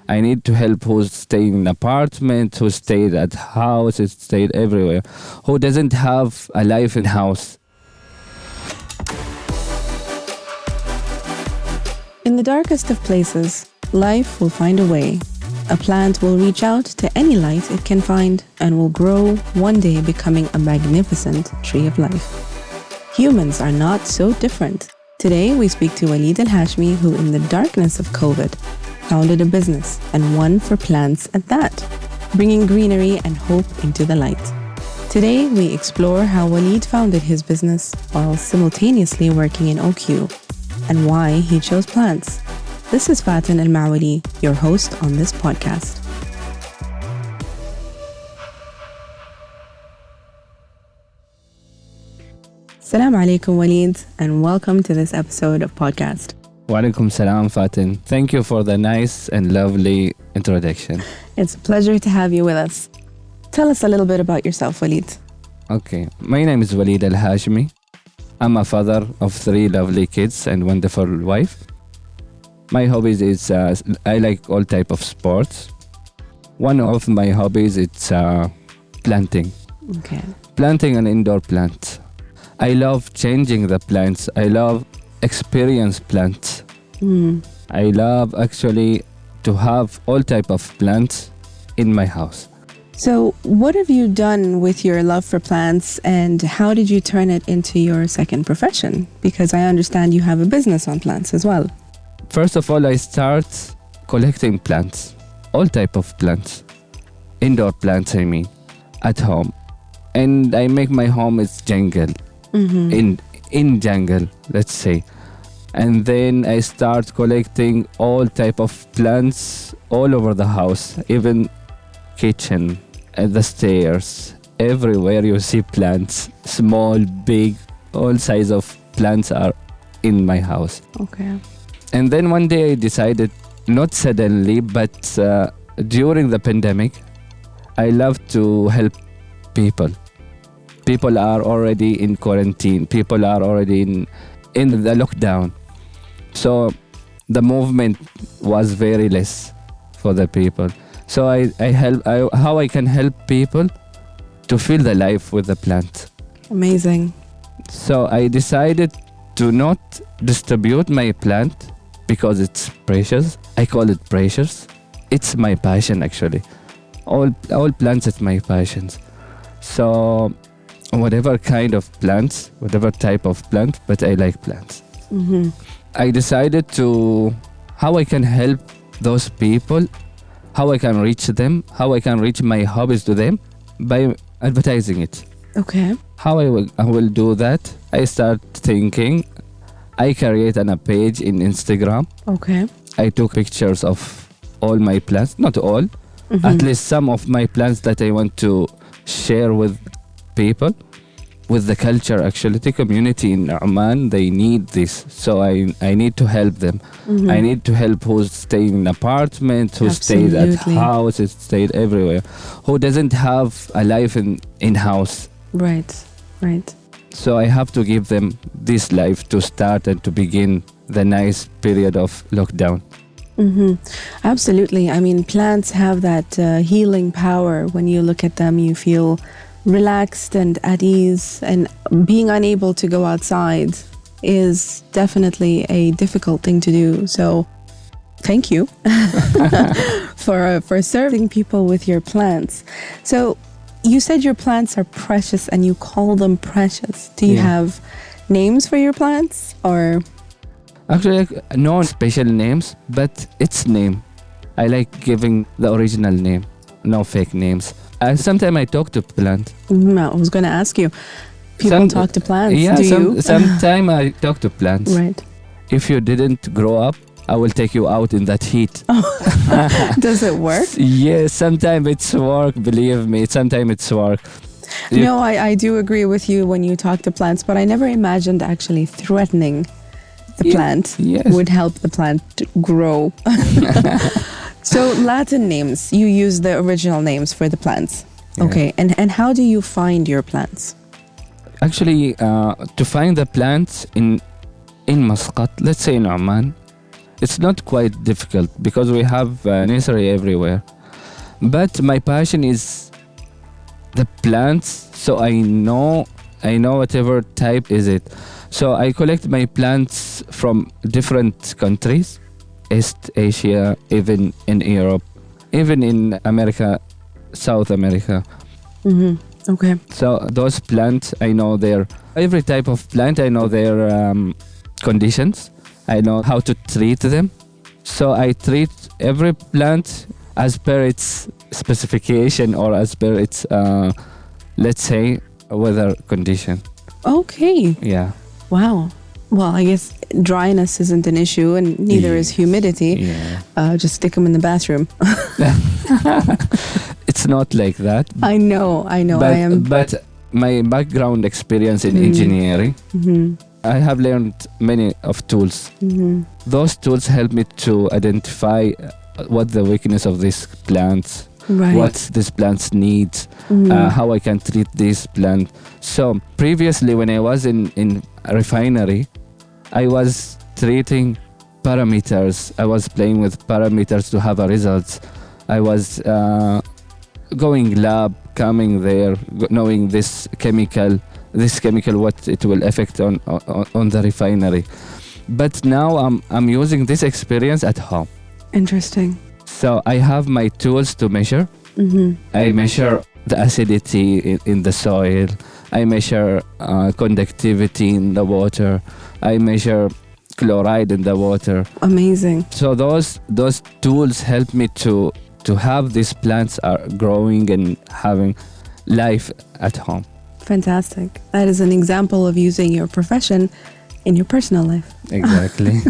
I need to help who's staying in apartment, who stayed at house, who stayed everywhere, who doesn't have a life in house. In the darkest of places, life will find a way. A plant will reach out to any light it can find and will grow, one day becoming a magnificent tree of life. Humans are not so different. Today, we speak to Waleed Al Hashmi, who in the darkness of COVID, founded a business, and one for plants at that, bringing greenery and hope into the light. Today, we explore how Waleed founded his business while simultaneously working in OQ, and why he chose plants. This is Fatin Al-Mawali, your host on this podcast. Assalamu alaikum, Waleed, and welcome to this episode of podcast. Wa alaikum salam, Fatin. Thank you for the nice and lovely introduction. It's a pleasure to have you with us. Tell us a little bit about yourself, Waleed. Okay, my name is Waleed Al Hashmi. I'm a father of 3 lovely kids and wonderful wife. My hobbies is I like all type of sports. One of my hobbies is planting. Okay. Planting an indoor plant. I love changing the plants. I love experience plants. I love actually to have all type of plants in my house. So what have you done with your love for plants, and how did you turn it into your second profession? Because I understand you have a business on plants as well. First of all, I start collecting plants, all type of plants, indoor plants I mean, at home. And I make my home as jungle, in jungle, let's say. And then I start collecting all type of plants all over the house, even kitchen, at the stairs, everywhere you see plants, small, big, all size of plants are in my house. Okay. And then one day I decided, not suddenly, but during the pandemic, I love to help people. People are already in quarantine. People are already in the lockdown. So the movement was very less for the people. So how I can help people to feel the life with the plant. Amazing. So I decided to not distribute my plant because it's precious. I call it precious. It's my passion actually. All plants is my passions. So whatever kind of plants, whatever type of plant, but I like plants. I decided to how I can help those people, how I can reach them, how I can reach my hobbies to them by advertising it. Okay. How I will do that? I start thinking. I create a page in Instagram. Okay. I took pictures of all my plants, not all, at least some of my plants that I want to share with people, with the culture actually. The community in Oman, they need this. So I need to help them. I need to help who's staying in apartment, who stayed at house, who stayed everywhere, who doesn't have a life in house. Right. So I have to give them this life to start and to begin the nice period of lockdown. Absolutely. I mean, plants have that healing power. When you look at them, you feel relaxed and at ease, and being unable to go outside is definitely a difficult thing to do. So thank you for serving people with your plants. So you said your plants are precious and you call them precious. Do you have names for your plants, or? Actually, no special names, but its name. I like giving the original name, no fake names. Sometimes I talk to plant. I was going to ask you. People talk to plants. Yeah, do you? sometimes I talk to plants. Right. If you didn't grow up, I will take you out in that heat. Does it work? Yes, sometimes it's work, believe me. Sometimes it's work. No, I do agree with you when you talk to plants, but I never imagined actually threatening the plant would help the plant to grow. So Latin names, you use the original names for the plants. Yeah. Okay, and how do you find your plants? Actually, to find the plants in Muscat, let's say in Oman, It's not quite difficult because we have nursery everywhere. But my passion is the plants, so I know whatever type is it. So I collect my plants from different countries, East Asia, even in Europe, even in America, South America. Okay. So those plants, I know every type of plant, I know their conditions. I know how to treat them. So I treat every plant as per its specification or as per its, let's say, weather condition. Okay. Yeah. Wow. Well, I guess dryness isn't an issue, and neither is humidity. Yeah. Just stick them in the bathroom. It's not like that. I know. But my background experience in engineering, I have learned many of tools. Those tools help me to identify what the weakness of these plants, Right. what these plants need, how I can treat this plant. So previously, when I was in a refinery, I was treating parameters. I was playing with parameters to have a result. I was going lab, coming there, knowing this chemical, what it will affect on the refinery. But now I'm using this experience at home. Interesting. So I have my tools to measure. I measure the acidity in the soil. I measure conductivity in the water. I measure chloride in the water. Amazing. So those tools help me to have these plants are growing and having life at home. Fantastic. That is an example of using your profession in your personal life. Exactly.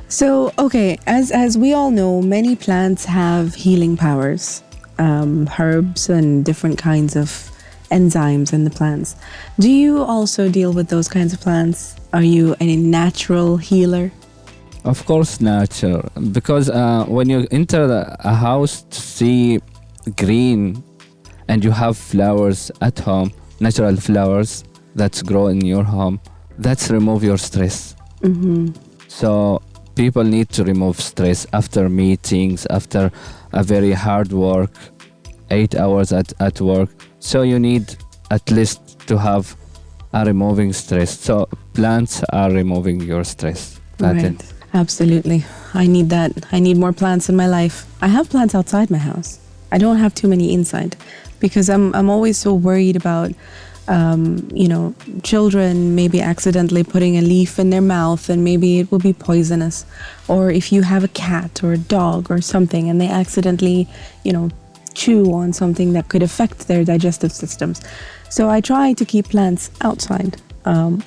So, okay, as we all know, many plants have healing powers, herbs and different kinds of enzymes in the plants. Do you also deal with those kinds of plants? Are you a natural healer? Of course, natural. Because when you enter a house to see green and you have flowers at home, natural flowers that grow in your home, that's remove your stress. So people need to remove stress after meetings, after a very hard work, 8 hours at work. So you need at least to have a removing stress. So plants are removing your stress. Right. Absolutely. I need that. I need more plants in my life. I have plants outside my house. I don't have too many inside because I'm always so worried about children maybe accidentally putting a leaf in their mouth and maybe it will be poisonous. Or if you have a cat or a dog or something and they accidentally, chew on something that could affect their digestive systems. So I try to keep plants outside.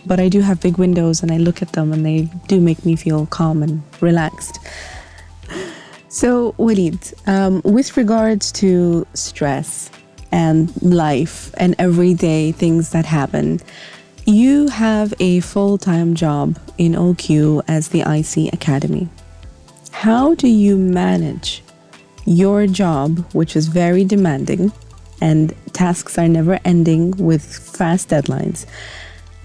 But I do have big windows and I look at them and they do make me feel calm and relaxed. So, Waleed, with regards to stress and life and everyday things that happen, you have a full-time job in OQ as the IC Academy. How do you manage your job, which is very demanding and tasks are never ending with fast deadlines?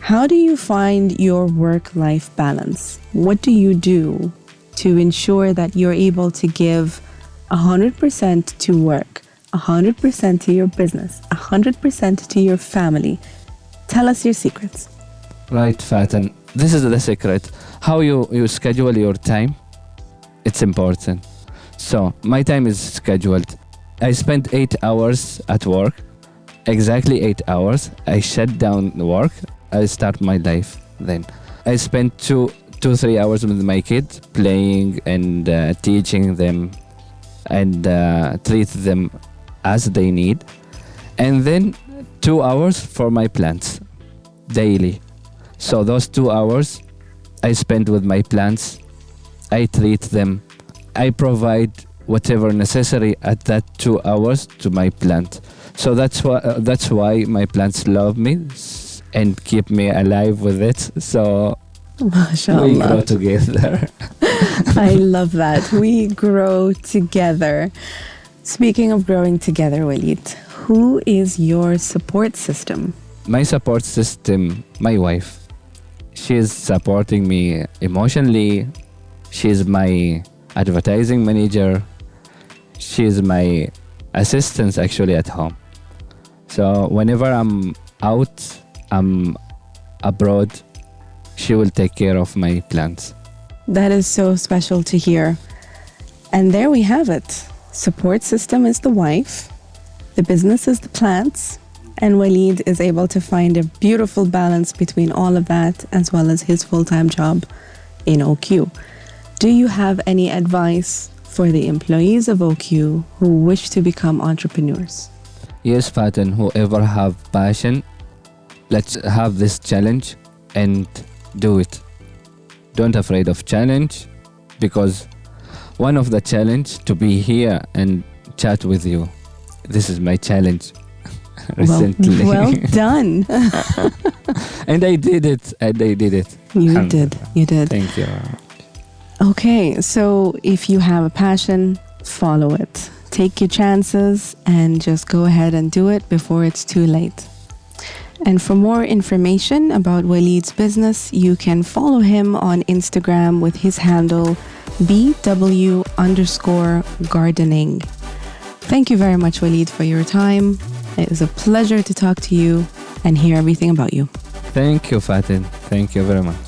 How do you find your work-life balance? What do you do to ensure that you're able to give 100% to work, 100% to your business, 100% to your family? Tell us your secrets. Right, Fatan. This is the secret. How you schedule your time, it's important. So my time is scheduled. I spend 8 hours at work, exactly 8 hours. I shut down the work. I start my life then. I spend 2-3 hours with my kids playing and teaching them and treat them as they need. And then 2 hours for my plants daily. So those 2 hours I spend with my plants. I treat them. I provide whatever necessary at that 2 hours to my plant. So that's why my plants love me and keep me alive with it. So MashaAllah. we grow together. I love that. We grow together. Speaking of growing together, Waleed, who is your support system? My support system, my wife. She is supporting me emotionally. She's my advertising manager. She's my assistant actually at home. So whenever I'm out, I'm abroad, she will take care of my plants. That is so special to hear. And there we have it. Support system is the wife, the business is the plants, and Waleed is able to find a beautiful balance between all of that as well as his full-time job in OQ. Do you have any advice for the employees of OQ who wish to become entrepreneurs? Yes, Fatin, whoever have passion, let's have this challenge and do it. Don't afraid of challenge, because one of the challenge to be here and chat with you. This is my challenge recently. Well done. And I did it. You did. Thank you. Okay, so if you have a passion, follow it. Take your chances and just go ahead and do it before it's too late. And for more information about Waleed's business, you can follow him on Instagram with his handle BW_gardening. Thank you very much, Waleed, for your time. It was a pleasure to talk to you and hear everything about you. Thank you, Fatin. Thank you very much.